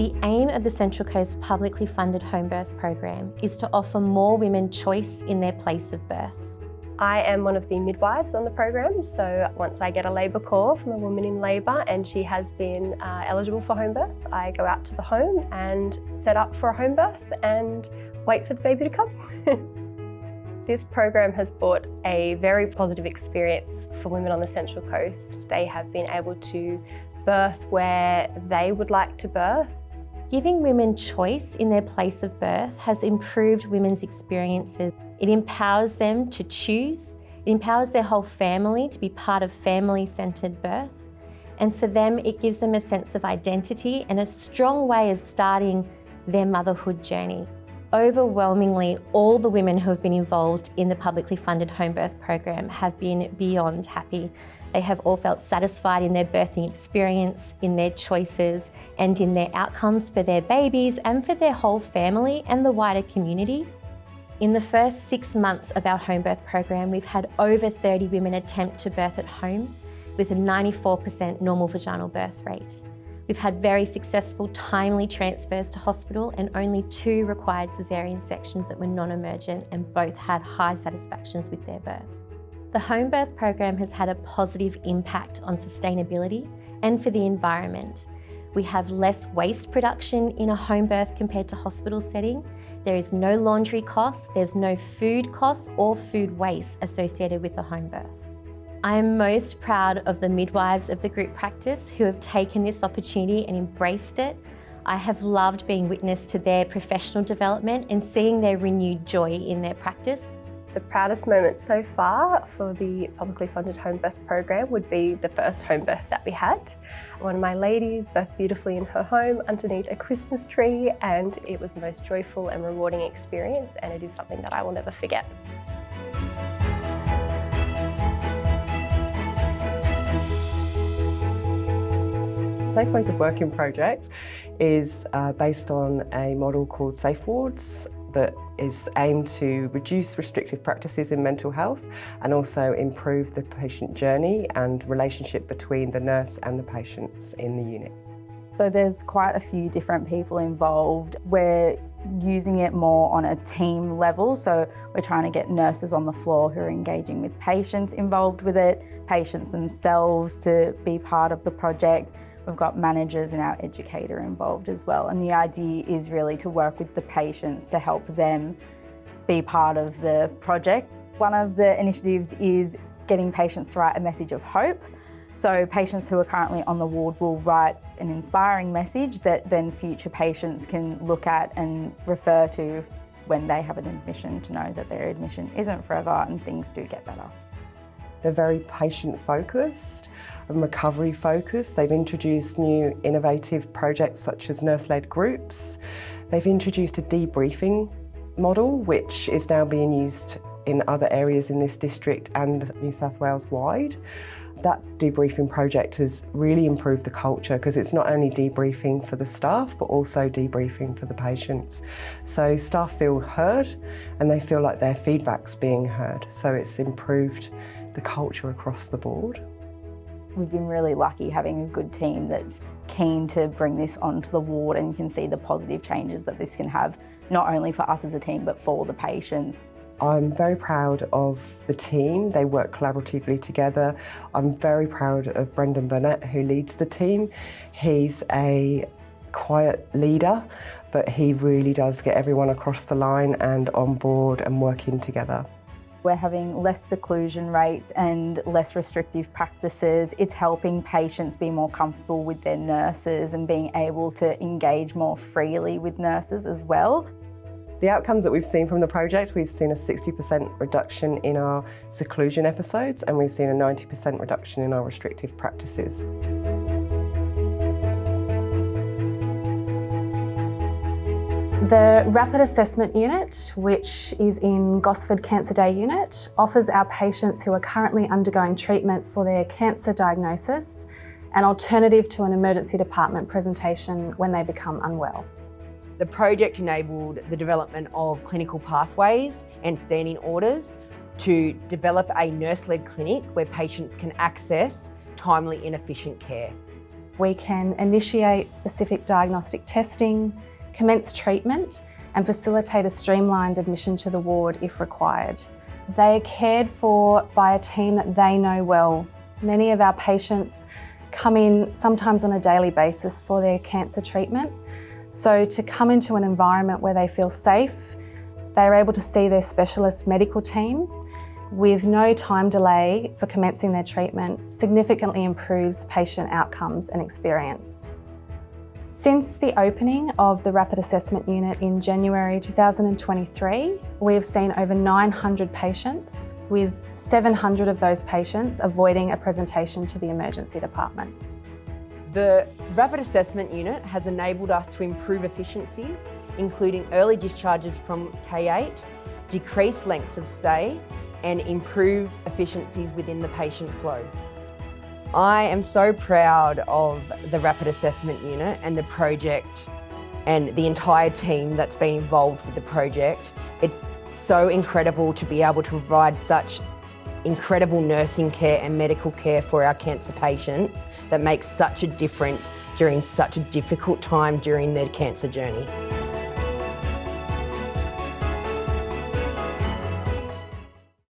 The aim of the Central Coast publicly funded home birth program is to offer more women choice in their place of birth. I am one of the midwives on the program, so once I get a labour call from a woman in labour and she has been eligible for home birth, I go out to the home and set up for a home birth and wait for the baby to come. This program has brought a very positive experience for women on the Central Coast. They have been able to birth where they would like to birth. Giving women choice in their place of birth has improved women's experiences. It empowers them to choose. It empowers their whole family to be part of family-centred birth. And for them, it gives them a sense of identity and a strong way of starting their motherhood journey. Overwhelmingly, all the women who have been involved in the publicly funded home birth program have been beyond happy. They have all felt satisfied in their birthing experience, in their choices, and in their outcomes for their babies and for their whole family and the wider community. In the first 6 months of our home birth program, we've had over 30 women attempt to birth at home with a 94% normal vaginal birth rate. We've had very successful, timely transfers to hospital and only 2 required caesarean sections that were non-emergent, and both had high satisfactions with their birth. The home birth program has had a positive impact on sustainability and for the environment. We have less waste production in a home birth compared to hospital setting. There is no laundry costs, there's no food costs or food waste associated with the home birth. I am most proud of the midwives of the group practice who have taken this opportunity and embraced it. I have loved being witness to their professional development and seeing their renewed joy in their practice. The proudest moment so far for the publicly funded home birth program would be the first home birth that we had. One of my ladies birthed beautifully in her home underneath a Christmas tree, and it was the most joyful and rewarding experience, and it is something that I will never forget. Safe Ways of Working project is based on a model called Safe Wards that is aimed to reduce restrictive practices in mental health and also improve the patient journey and relationship between the nurse and the patients in the unit. So there's quite a few different people involved. We're using it more on a team level, so we're trying to get nurses on the floor who are engaging with patients involved with it, patients themselves to be part of the project. We've got managers and our educator involved as well, and the idea is really to work with the patients to help them be part of the project. One of the initiatives is getting patients to write a message of hope. So patients who are currently on the ward will write an inspiring message that then future patients can look at and refer to when they have an admission, to know that their admission isn't forever and things do get better. They're very patient-focused and recovery-focused. They've introduced new innovative projects such as nurse-led groups. They've introduced a debriefing model, which is now being used in other areas in this district and New South Wales wide. That debriefing project has really improved the culture because it's not only debriefing for the staff but also debriefing for the patients. So staff feel heard and they feel like their feedback's being heard. So it's improved the culture across the board. We've been really lucky having a good team that's keen to bring this onto the ward and can see the positive changes that this can have, not only for us as a team but for the patients. I'm very proud of the team. They work collaboratively together. I'm very proud of Brendan Burnett, who leads the team. He's a quiet leader, but he really does get everyone across the line and on board and working together. We're having less seclusion rates and less restrictive practices. It's helping patients be more comfortable with their nurses and being able to engage more freely with nurses as well. The outcomes that we've seen from the project, we've seen a 60% reduction in our seclusion episodes and we've seen a 90% reduction in our restrictive practices. The Rapid Assessment Unit, which is in Gosford Cancer Day Unit, offers our patients who are currently undergoing treatment for their cancer diagnosis an alternative to an emergency department presentation when they become unwell. The project enabled the development of clinical pathways and standing orders to develop a nurse-led clinic where patients can access timely and efficient care. we can initiate specific diagnostic testing, commence treatment, and facilitate a streamlined admission to the ward if required. They are cared for by a team that they know well. Many of our patients come in sometimes on a daily basis for their cancer treatment. So to come into an environment where they feel safe, they're able to see their specialist medical team with no time delay for commencing their treatment significantly improves patient outcomes and experience. Since the opening of the Rapid Assessment Unit in January 2023, we have seen over 900 patients, with 700 of those patients avoiding a presentation to the emergency department. The Rapid Assessment Unit has enabled us to improve efficiencies, including early discharges from K8, decreased lengths of stay, and improve efficiencies within the patient flow. I am so proud of the Rapid Assessment Unit and the project and the entire team that's been involved with the project. It's so incredible to be able to provide such incredible nursing care and medical care for our cancer patients that makes such a difference during such a difficult time during their cancer journey.